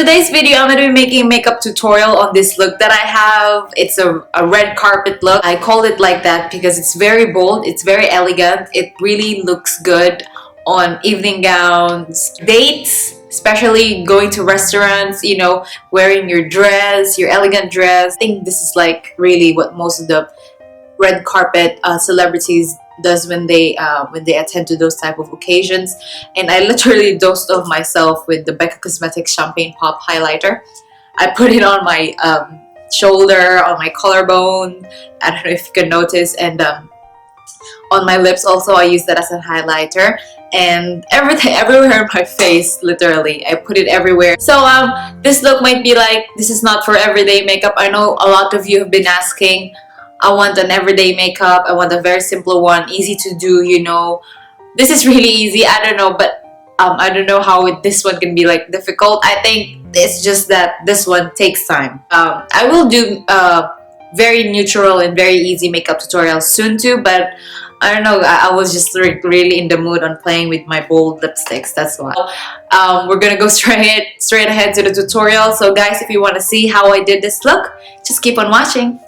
today's video, I'm going to be making a makeup tutorial on this look that I have. It's a red carpet look. I call it like that because it's very bold, it's very elegant. It really looks good on evening gowns, dates, especially going to restaurants, you know, wearing your dress, your elegant dress. I think this is like really what most of the red carpet celebrities does when they attend to those type of occasions. And I literally dosed off myself with the Becca Cosmetics Champagne Pop highlighter. I put it on my shoulder, on my collarbone, I don't know if you can notice, and on my lips also. I use that as a highlighter, and everywhere on my face, literally I put it everywhere. So this look might be like, this is not for everyday makeup. I know a lot of you have been asking, I want an everyday makeup, I want a very simple one, easy to do, you know. This is really easy. I don't know, but I don't know how this one can be like difficult. I think it's just that this one takes time. I will do very neutral and very easy makeup tutorials soon too, but I don't know, I was just really in the mood on playing with my bold lipsticks, that's why. We're gonna go straight ahead to the tutorial. So guys, if you want to see how I did this look, just keep on watching.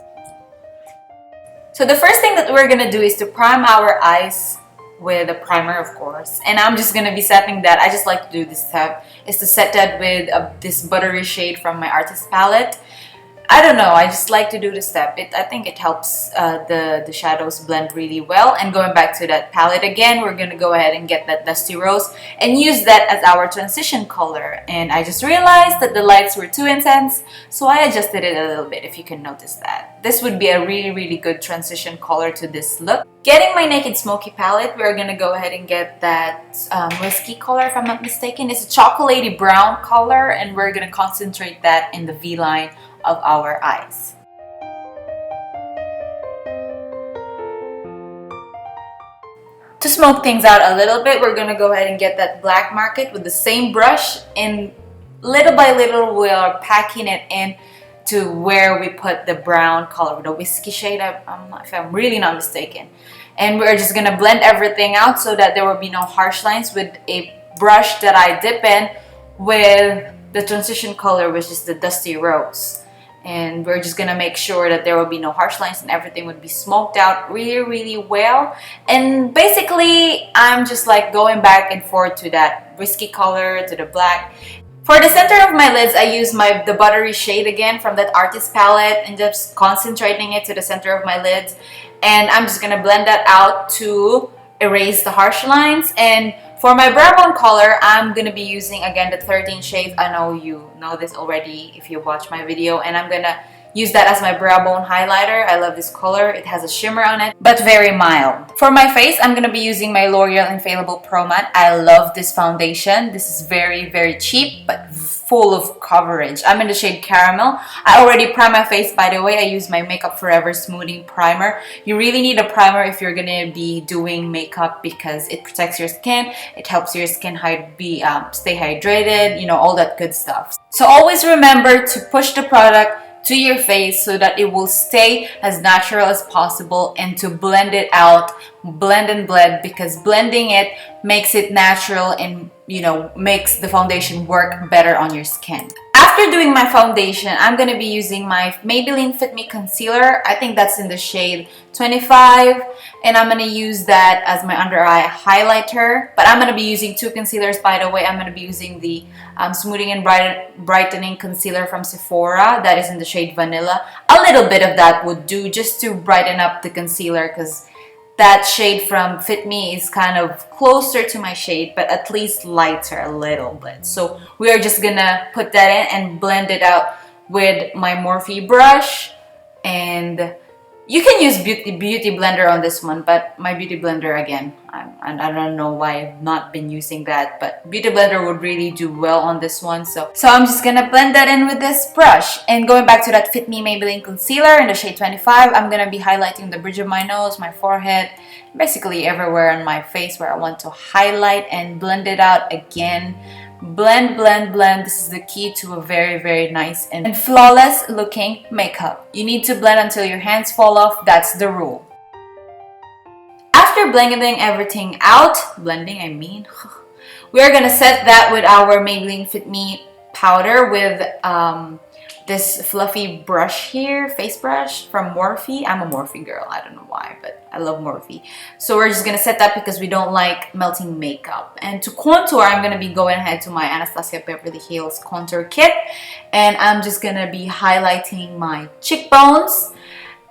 So the first thing that we're gonna do is to prime our eyes with a primer, of course, and I'm just gonna be setting that. I just like to do this step, is to set that with this buttery shade from my artist palette. I don't know, I just like to do the step. I think it helps the shadows blend really well. And going back to that palette again, we're gonna go ahead and get that Dusty Rose and use that as our transition color. And I just realized that the lights were too intense, so I adjusted it a little bit, if you can notice that. This would be a really good transition color to this look. Getting my Naked Smoky palette, we're gonna go ahead and get that whiskey color, if I'm not mistaken. It's a chocolatey brown color, and we're gonna concentrate that in the V-line of our eyes. To smoke things out a little bit, we're gonna go ahead and get that black market with the same brush, and little by little we are packing it in to where we put the brown color, the whiskey shade, if I'm really not mistaken. And we're just gonna blend everything out so that there will be no harsh lines with a brush that I dip in with the transition color, which is the Dusty Rose. And we're just gonna make sure that there will be no harsh lines and everything would be smoked out really well. And basically I'm just like going back and forth to that whiskey color, to the black. For the center of my lids, I use the buttery shade again from that artist palette, and just concentrating it to the center of my lids. And I'm just gonna blend that out to erase the harsh lines. And for my brow bone color, I'm gonna be using again the 13 shades. I know you know this already if you watch my video, and I'm gonna use that as my brow bone highlighter. I love this color. It has a shimmer on it, but very mild. For my face, I'm gonna be using my Loreal Infallible Pro Matte. I love this foundation. This is very cheap, but full of coverage. I'm in the shade Caramel. I already primed my face, by the way. I use my Makeup Forever Smoothing Primer. You really need a primer if you're gonna be doing makeup because it protects your skin. It helps your skin stay hydrated, you know, all that good stuff. So always remember to push the product to your face so that it will stay as natural as possible, and to blend it out, blend and blend, because blending it makes it natural and, you know, makes the foundation work better on your skin. After doing my foundation, I'm going to be using my Maybelline Fit Me Concealer. I think that's in the shade 25, and I'm going to use that as my under eye highlighter. But I'm going to be using two concealers, by the way. I'm going to be using the Smoothing and Brightening Concealer from Sephora. That is in the shade Vanilla. A little bit of that would do just to brighten up the concealer, because that shade from Fit Me is kind of closer to my shade, but at least lighter a little bit. So we are just gonna put that in and blend it out with my Morphe brush. And you can use beauty blender on this one, but my beauty blender, again, I don't know why I've not been using that, but beauty blender would really do well on this one. So I'm just gonna blend that in with this brush. And going back to that Fit Me Maybelline concealer in the shade 25, I'm gonna be highlighting the bridge of my nose, my forehead, basically everywhere on my face where I want to highlight, and blend it out again. Blend. This is the key to a very nice and flawless looking makeup. You need to blend until your hands fall off. That's the rule. After blending everything out, we are gonna set that with our Maybelline Fit Me powder with this fluffy brush here, face brush from Morphe. I'm a Morphe girl, I don't know why, but I love Morphe. So we're just gonna set that because we don't like melting makeup. And to contour, I'm gonna be going ahead to my Anastasia Beverly Hills contour kit, and I'm just gonna be highlighting my cheekbones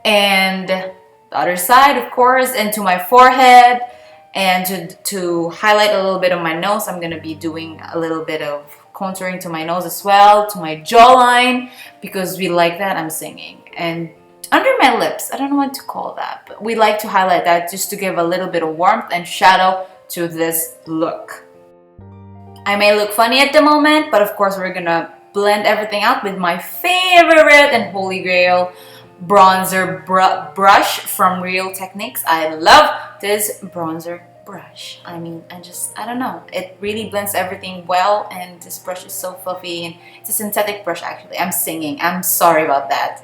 and the other side, of course, and to my forehead. And to highlight a little bit of my nose, I'm gonna be doing a little bit of contouring to my nose as well, to my jawline, because we like that. I'm singing. And under my lips, I don't know what to call that, but we like to highlight that just to give a little bit of warmth and shadow to this look. I may look funny at the moment, but of course we're gonna blend everything out with my favorite and holy grail bronzer brush from Real Techniques. I love this bronzer brush. I mean, I don't know, it really blends everything well, and this brush is so fluffy, and it's a synthetic brush actually. I'm singing, I'm sorry about that.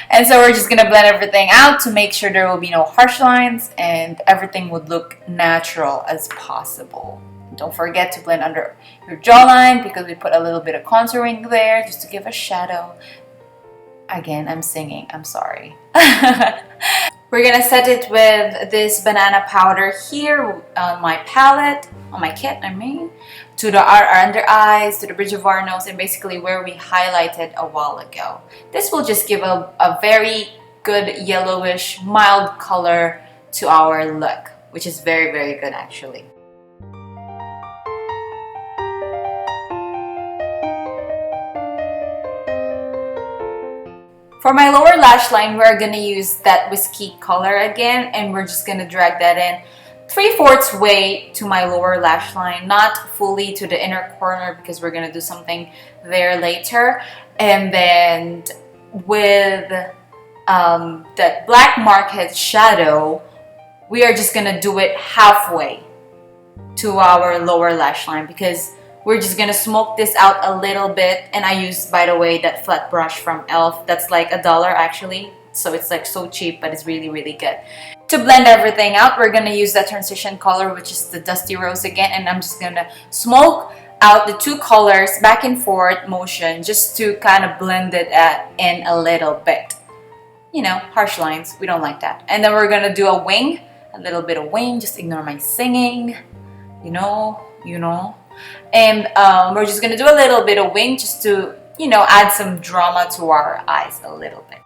And so we're just gonna blend everything out to make sure there will be no harsh lines and everything would look natural as possible. Don't forget to blend under your jawline because we put a little bit of contouring there just to give a shadow. Again, I'm singing, I'm sorry. We're gonna set it with this banana powder here on my palette, on my kit, I mean, to our under eyes, to the bridge of our nose, and basically where we highlighted a while ago. This will just give a very good yellowish, mild color to our look, which is very, very good actually. For my lower lash line, we're going to use that whiskey color again, and we're just going to drag that in 3/4 way to my lower lash line, not fully to the inner corner because we're going to do something there later. And then with that black market shadow, we are just going to do it halfway to our lower lash line because we're just gonna smoke this out a little bit. And I use, by the way, that flat brush from e.l.f. that's like $1 actually, so it's like so cheap, but it's really, really good. To blend everything out, we're gonna use that transition color, which is the Dusty Rose again, and I'm just gonna smoke out the two colors back and forth motion just to kind of blend it in a little bit. You know, harsh lines, we don't like that. And then we're gonna do a wing, a little bit of wing, just ignore my singing, you know. And we're just gonna do a little bit of wing just to, you know, add some drama to our eyes a little bit.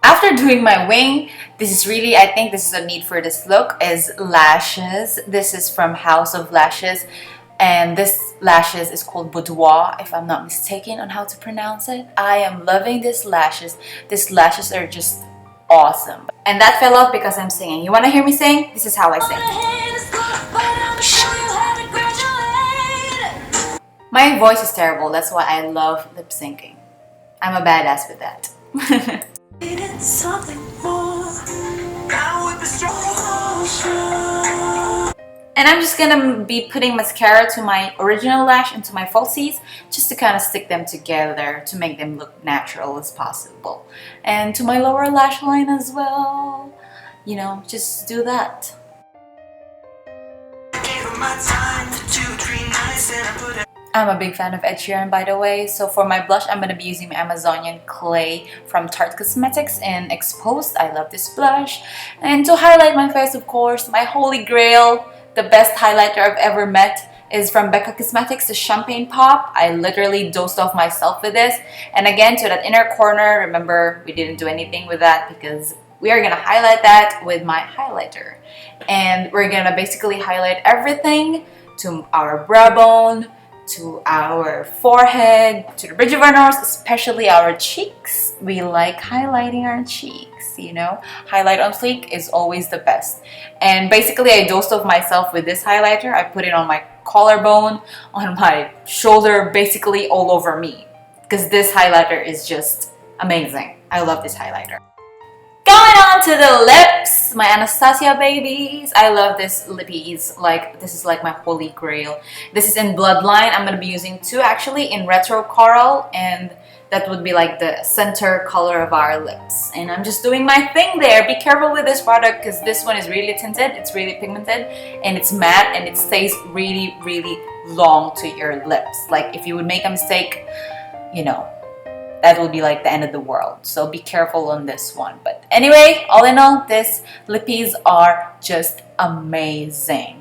After doing my wing, this is really, I think this is a need for this look, is lashes. This is from House of Lashes, and this lashes is called Boudoir, if I'm not mistaken on how to pronounce it. I am loving these lashes. These lashes are just awesome. And that fell off because I'm singing. You want to hear me sing? This is how I sing. My voice is terrible. That's why I love lip syncing. I'm a badass with that. And I'm just gonna be putting mascara to my original lash and to my falsies just to kind of stick them together to make them look natural as possible. And to my lower lash line as well, you know, just do that. I'm a big fan of Ed Sheeran, by the way. So for my blush, I'm gonna be using my Amazonian Clay from Tarte Cosmetics in Exposed. I love this blush. And to highlight my face, of course, my holy grail, the best highlighter I've ever met, is from Becca Cosmetics, the Champagne Pop. I literally dosed off myself with this. And again, to that inner corner, remember, we didn't do anything with that because we are gonna highlight that with my highlighter. And we're gonna basically highlight everything to our brow bone, to our forehead, to the bridge of our nose, especially our cheeks. We like highlighting our cheeks, you know. Highlight on fleek is always the best. And basically I dosed off myself with this highlighter. I put it on my collarbone, on my shoulder, basically all over me, because this highlighter is just amazing. I love this highlighter. Going on to the lips, my Anastasia babies. I love this lippies. Like, this is like my holy grail. This is in Bloodline. I'm going to be using two actually, in Retro Coral and that would be like the center color of our lips. And I'm just doing my thing there. Be careful with this product because this one is really tinted, it's really pigmented, and it's matte, and it stays really, really long to your lips. Like if you would make a mistake, you know, that will be like the end of the world. So be careful on this one. But anyway, all in all, these lippies are just amazing.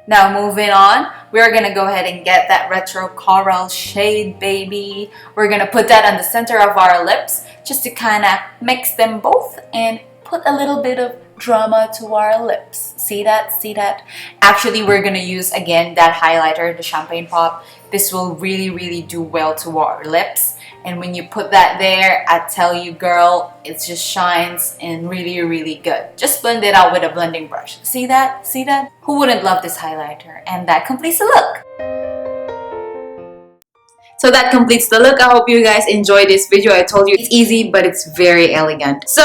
Now moving on, we're gonna go ahead and get that retro coral shade, baby. We're gonna put that on the center of our lips just to kind of mix them both and put a little bit of drama to our lips. See that? See that? Actually, we're gonna use again that highlighter, the Champagne Pop. This will really, really do well to our lips. And when you put that there, I tell you, girl, it just shines and really, really good. Just blend it out with a blending brush. See that? See that? Who wouldn't love this highlighter? And that completes the look. So that completes the look. I hope you guys enjoyed this video. I told you it's easy, but it's very elegant. So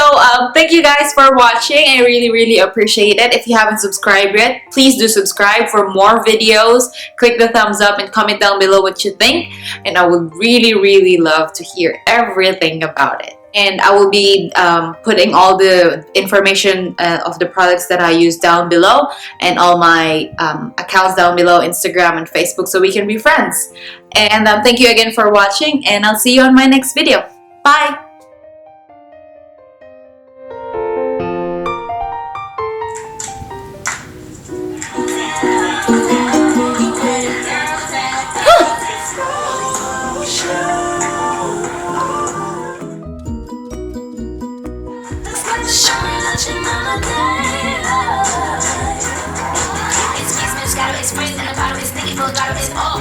thank you guys for watching. I really, really appreciate it. If you haven't subscribed yet, please do subscribe for more videos. Click the thumbs up and comment down below what you think. And I would really, really love to hear everything about it. And I will be putting all the information of the products that I use down below, and all my accounts down below, Instagram and Facebook, so we can be friends. And thank you again for watching, and I'll see you on my next video. Bye! It's freezing, the bottom is thinking, full throttle is all.